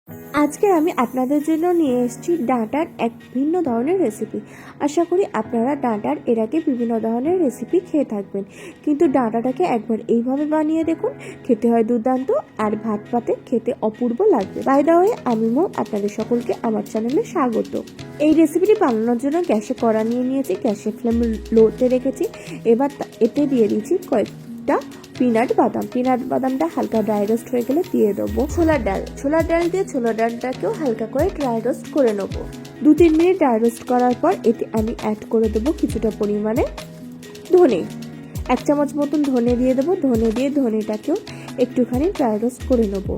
আজকে আমি আপনাদের জন্য নিয়ে এসেছি ডাঁটার এক ভিন্ন ধরনের রেসিপি। আশা করি আপনারা ডাঁটার এর আগে বিভিন্ন ধরনের রেসিপি খেয়ে থাকবেন, কিন্তু ডাঁটাটাকে একবার এইভাবে বানিয়ে দেখুন, খেতে হয় দুর্দান্ত, আর ভাত পাতে খেতে অপূর্ব লাগবে। বাই দ্য ওয়ে, আমি মৌ, আপনাদের সকলকে আমার চ্যানেলে স্বাগত। এই রেসিপিটি বানানোর জন্য গ্যাসে কড়া নিয়ে নিয়েছি, গ্যাসের ফ্লেম লোতে রেখেছি। এবার এতে দিয়ে দিয়েছি কয়েকটা পিনাট বাদামটা হালকা ড্রাই রোস্ট হয়ে গেলে দিয়ে দেবো ছোলার ডাল দিয়ে ছোলার ডালটাকেও হালকা করে ড্রাই রোস্ট করে নেবো। 2-3 মিনিট ড্রাই রোস্ট করার পর এতে আমি অ্যাড করে দেবো কিছুটা পরিমাণে ধনে, 1 চামচ মতন ধনে দিয়ে দেবো। ধনে দিয়ে ধনেটাকেও একটুখানি ড্রাই রোস্ট করে নেবো।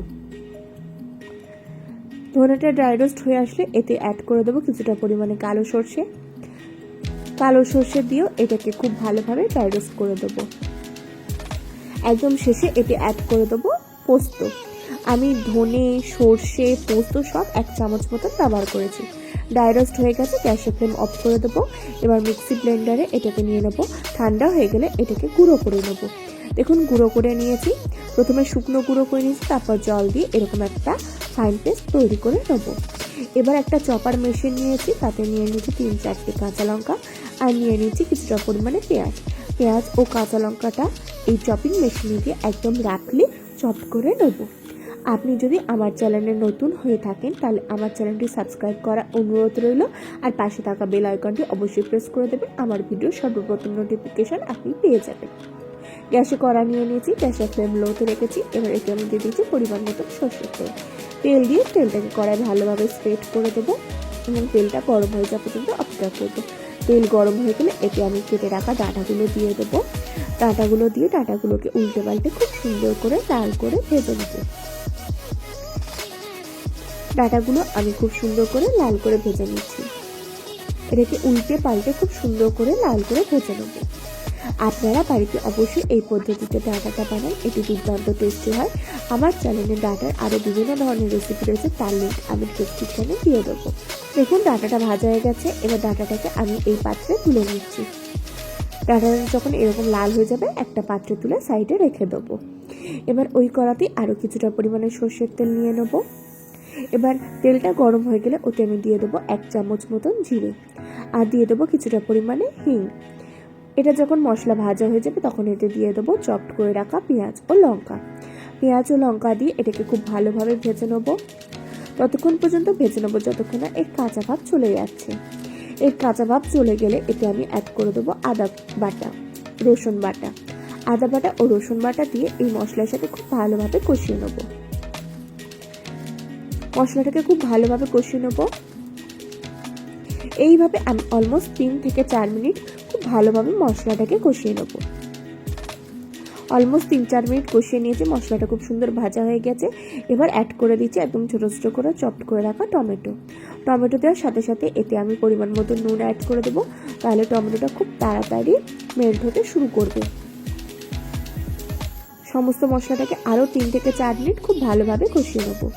ধনেটা ড্রাই রোস্ট হয়ে আসলে এতে অ্যাড করে দেবো কিছুটা পরিমাণে কালো সর্ষে দিয়েও এটাকে খুব ভালোভাবে ড্রাই রোস্ট করে দেবো। একদম শেষে এতে অ্যাড করে দেবো পোস্ত। আমি ধনে, সর্ষে, পোস্ত সব 1 চামচ মতো ব্যবহার করেছি। ড্রাই রোস্ট হয়ে গেছে, গ্যাসের ফ্লেম অফ করে দেবো। এবার মিক্সি ব্লেন্ডারে এটাকে নিয়ে নেবো। ঠান্ডা হয়ে গেলে এটাকে গুঁড়ো করে নেবো। দেখুন গুঁড়ো করে নিয়েছি। প্রথমে শুকনো গুঁড়ো করে নিয়েছি, তারপর জল দিয়ে এরকম একটা ফাইন পেস্ট তৈরি করে নেবো। এবার একটা চপার মেশিন নিয়েছি, তাতে নিয়ে নিয়েছি 3-4টে কাঁচা লঙ্কা, আর নিয়ে নিয়েছি কিছুটা পরিমাণে পেঁয়াজ ও কাঁচা লঙ্কাটা এই চপিং মেশিনে দিয়ে একদম রাফলি চপ করে নেব। আপনি যদি আমার চ্যানেলে নতুন হয়ে থাকেন তাহলে আমার চ্যানেলটি সাবস্ক্রাইব করা অনুরোধ রইল, আর পাশে থাকা বেল আইকনটি অবশ্যই প্রেস করে দেবেন। আমার ভিডিও সর্বপ্রথম নোটিফিকেশন আপনি পেয়ে যাবেন। গ্যাসে কড়া নিয়ে নিয়েছি, গ্যাসের ফ্লেম লোতে রেখেছি। এবার এতে আমি দিয়ে দিয়েছি পরিমাণ মতো সর্ষের তেল দিয়ে তেলটাকে কড়াই ভালোভাবে স্প্রেড করে দেবো এবং তেলটা গরম হয়ে যাওয়া পর্যন্ত অপেক্ষা করবো। তেল গরম হয়ে গেলে এতে আমি কেটে রাখা ডাঁটাগুলো দিয়ে দেবো। ডাঁটাগুলোকে উল্টে পাল্টে খুব সুন্দর করে লাল করে ভেজে নেব। ডাঁটাগুলো আমি খুব সুন্দর করে লাল করে ভেজে নিচ্ছি। এটাকে উল্টে পাল্টে খুব সুন্দর করে লাল করে ভেজে নেব। আপনারা বাড়িতে অবশ্যই এই পদ্ধতিতে ডাঁটাটা বানান, এটি দুর্দান্ত টেস্টি হয়। আমার চ্যানেলে ডাঁটার আরও বিভিন্ন ধরনের রেসিপি রয়েছে, তার লিঙ্ক আমি ডেসক্রিপশনে দিয়ে দেবো। দেখুন ডাঁটাটা ভাজা হয়ে গেছে। এবার ডাঁটাটাকে আমি এই পাত্রে তুলে নিচ্ছি। ডাঁটাটা যখন এরকম লাল হয়ে যাবে একটা পাত্রে তুলে সাইডে রেখে দেবো। এবার ওই কড়াতে আরও কিছুটা পরিমাণে সর্ষের তেল নিয়ে নেব। এবার তেলটা গরম হয়ে গেলে ওতে আমি দিয়ে দেবো 1 চামচ মতন জিরে, আর দিয়ে দেবো কিছুটা পরিমাণে হিং। এটা যখন মশলা ভাজা হয়ে যাবে তখন এতে দিয়ে দেবো চপড করে রাখা পেঁয়াজ ও লঙ্কা দিয়ে এটাকে খুব ভালোভাবে ভেজে নেবো। ততক্ষণ পর্যন্ত ভেজে নেবো যতক্ষণ না এর কাঁচা ভাব চলে যাচ্ছে। এর কাঁচা ভাব চলে গেলে এতে আমি অ্যাড করে দেবো আদা বাটা ও রসুন বাটা দিয়ে এই মশলার সাথে খুব ভালোভাবে কষিয়ে নেবো। মশলাটাকে খুব ভালোভাবে কষিয়ে নেবো। এইভাবে আমি অলমোস্ট 3 থেকে 4 মিনিট খুব ভালোভাবে মশলাটাকে কষিয়ে নেবো। অলমোস্ট 3-4 মিনিট কষিয়ে নিয়েছি, মশলাটা খুব সুন্দর ভাজা হয়ে গেছে। এবার অ্যাড করে দিচ্ছি একদম ছোটো ছোটো করে চপড করে রাখা টমেটো দেওয়ার সাথে সাথে এতে আমি পরিমাণ মতো নুন অ্যাড করে দেবো, তাহলে টমেটোটা খুব তাড়াতাড়ি মেল্ট হতে শুরু করবে। সমস্ত মশলাটাকে আরও 3 থেকে 4 মিনিট খুব ভালোভাবে কষিয়ে নেবো।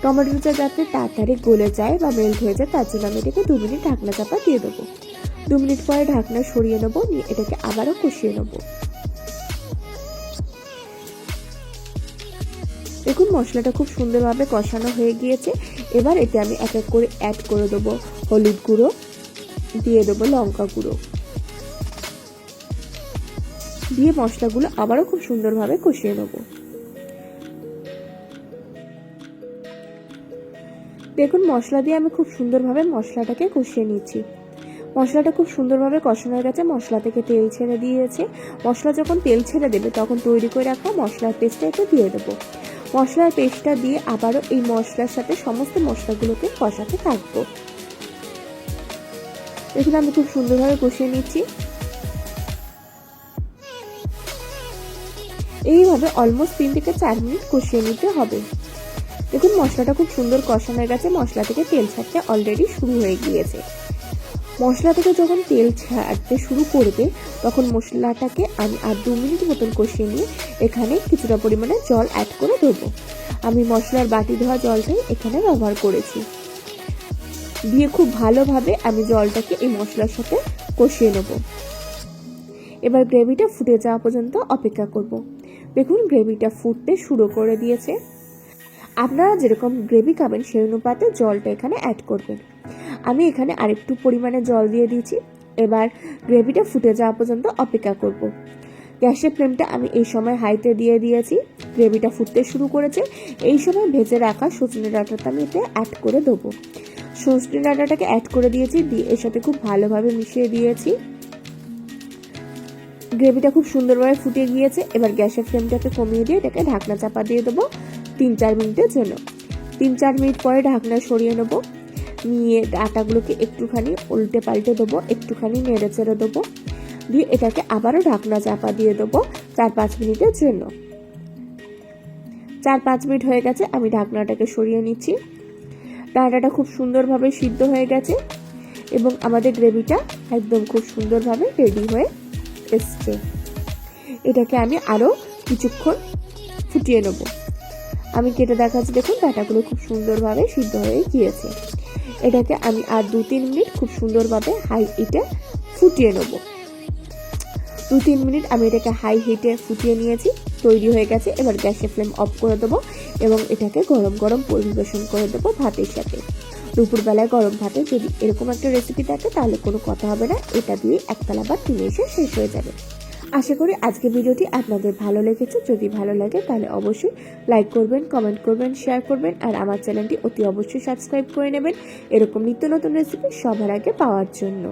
টমেটোটা যাতে তাড়াতাড়ি গলে যায় বা মেল্ট হয়ে যায় তার জন্য আমি এটাকে 2 মিনিট ঢাকনা চাপা দিয়ে দেবো। 2 মিনিট পরে ঢাকনা সরিয়ে নেবো, নিয়ে এটাকে আবারও কষিয়ে নেবো। দেখুন মশলাটা খুব সুন্দরভাবে কষানো হয়ে গিয়েছে। এবার এতে আমি এক এক করে অ্যাড করে দেবো হলুদ গুঁড়ো, দিয়ে দেবো লঙ্কা গুঁড়ো, দিয়ে মশলাগুলো আবারও খুব সুন্দরভাবে কষিয়ে নেবো। দেখুন মশলা দিয়ে আমি খুব সুন্দরভাবে মশলাটাকে কষিয়ে নিচ্ছি। মশলাটা খুব সুন্দরভাবে কষানো হয়ে গেছে, মশলা থেকে তেল ছেড়ে দিয়েছে। মশলা যখন তেল ছেড়ে দেবে তখন তৈরি করে রাখা মশলার পেস্টটা এতে দিয়ে দেবো। মশলার পেস্টটা দিয়ে আবারও এই মশলার সাথে সমস্ত মশলাগুলোকে কষাতে থাকবো। দেখুন আমি খুব সুন্দরভাবে কষিয়ে নিচ্ছি। এইভাবে অলমোস্ট 3 থেকে 4 মিনিট কষিয়ে নিতে হবে। দেখুন মশলাটা খুব সুন্দর কষানো হয়ে গেছে, মশলা থেকে তেল ছাড়তে অলরেডি শুরু হয়ে গিয়েছে। মশলা থেকে যখন তেল ছাড়তে শুরু করবে তখন মশলাটাকে আমি আর 2 মিনিট মতন কষিয়ে নিয়ে এখানে কিছুটা পরিমাণে জল অ্যাড করে দেবো। আমি মশলার বাটি ধোয়া জলটাই এখানে ব্যবহার করেছি। দিয়ে খুব ভালোভাবে আমি জলটাকে এই মশলার সাথে কষিয়ে নেব। এবার গ্রেভিটা ফুটে যাওয়া পর্যন্ত অপেক্ষা করব। দেখুন গ্রেভিটা ফুটতে শুরু করে দিয়েছে। আপনারা যেরকম গ্রেভি খাবেন সেই অনুপাতে জলটা এখানে অ্যাড করবেন। আমি এখানে আরেকটু পরিমাণে জল দিয়ে দিয়েছি। এবার গ্রেভিটা ফুটে যাওয়া পর্যন্ত অপেক্ষা করব। গ্যাসের ফ্লেমটা আমি এই সময় হাইতে দিয়ে দিয়েছি। গ্রেভিটা ফুটতে শুরু করেছে। এই সময় ভেজে রাখা সজনে ডাঁটাটা আমি এতে অ্যাড করে দেবো। সজনে ডাঁটাটাকে অ্যাড করে দিয়েছি, দিয়ে এর সাথে খুব ভালোভাবে মিশিয়ে দিয়েছি। গ্রেভিটা খুব সুন্দরভাবে ফুটে গিয়েছে। এবার গ্যাসের ফ্লেমটাকে কমিয়ে দিয়ে এটাকে ঢাকনা চাপা দিয়ে দেবো 3-4 মিনিটের জন্য। 3-4 মিনিট পরে ঢাকনা সরিয়ে নেবো। নিয়ে ডাঁটাগুলোকে একটুখানি উল্টে পাল্টে দেবো, একটুখানি নেড়ে চেড়ে দেবো, দিয়ে এটাকে আবারও ঢাকনা চাপা দিয়ে দেবো 4-5 মিনিটের জন্য। 4-5 মিনিট হয়ে গেছে, আমি ঢাকনাটাকে সরিয়ে নিচ্ছি। ডাঁটাটা খুব সুন্দরভাবে সিদ্ধ হয়ে গেছে এবং আমাদের গ্রেভিটা একদম খুব সুন্দরভাবে রেডি হয়ে এসছে। এটাকে আমি আরও কিছুক্ষণ ফুটিয়ে নেব। আমি কেটে দেখাচ্ছি, দেখুন ডাঁটাগুলো খুব সুন্দরভাবে সিদ্ধ হয়ে গিয়েছে। এটাকে আমি আর 2-3 মিনিট খুব সুন্দরভাবে হাই হিটে ফুটিয়ে নেব। 2-3 মিনিট আমি এটাকে হাই হিটে ফুটিয়ে নিয়েছি, তৈরি হয়ে গেছে। এবার গ্যাসের ফ্লেম অফ করে দেবো এবং এটাকে গরম গরম পরিবেশন করে দেবো ভাতের সাথে। দুপুরবেলায় গরম ভাতে যদি এরকম একটা রেসিপি থাকে তাহলে কোনো কথা হবে না, এটা দিয়ে একতলা ভাত নিমেষে শেষ হয়ে যাবে। আশা করি আজকের ভিডিওটি আপনাদের ভালো লেগেছে। যদি ভালো লাগে তাহলে অবশ্যই লাইক করবেন, কমেন্ট করবেন, শেয়ার করবেন আর আমার চ্যানেলটি অতি অবশ্যই সাবস্ক্রাইব করে নেবেন এরকম নিত্য নতুন রেসিপি সবার আগে পাওয়ার জন্য।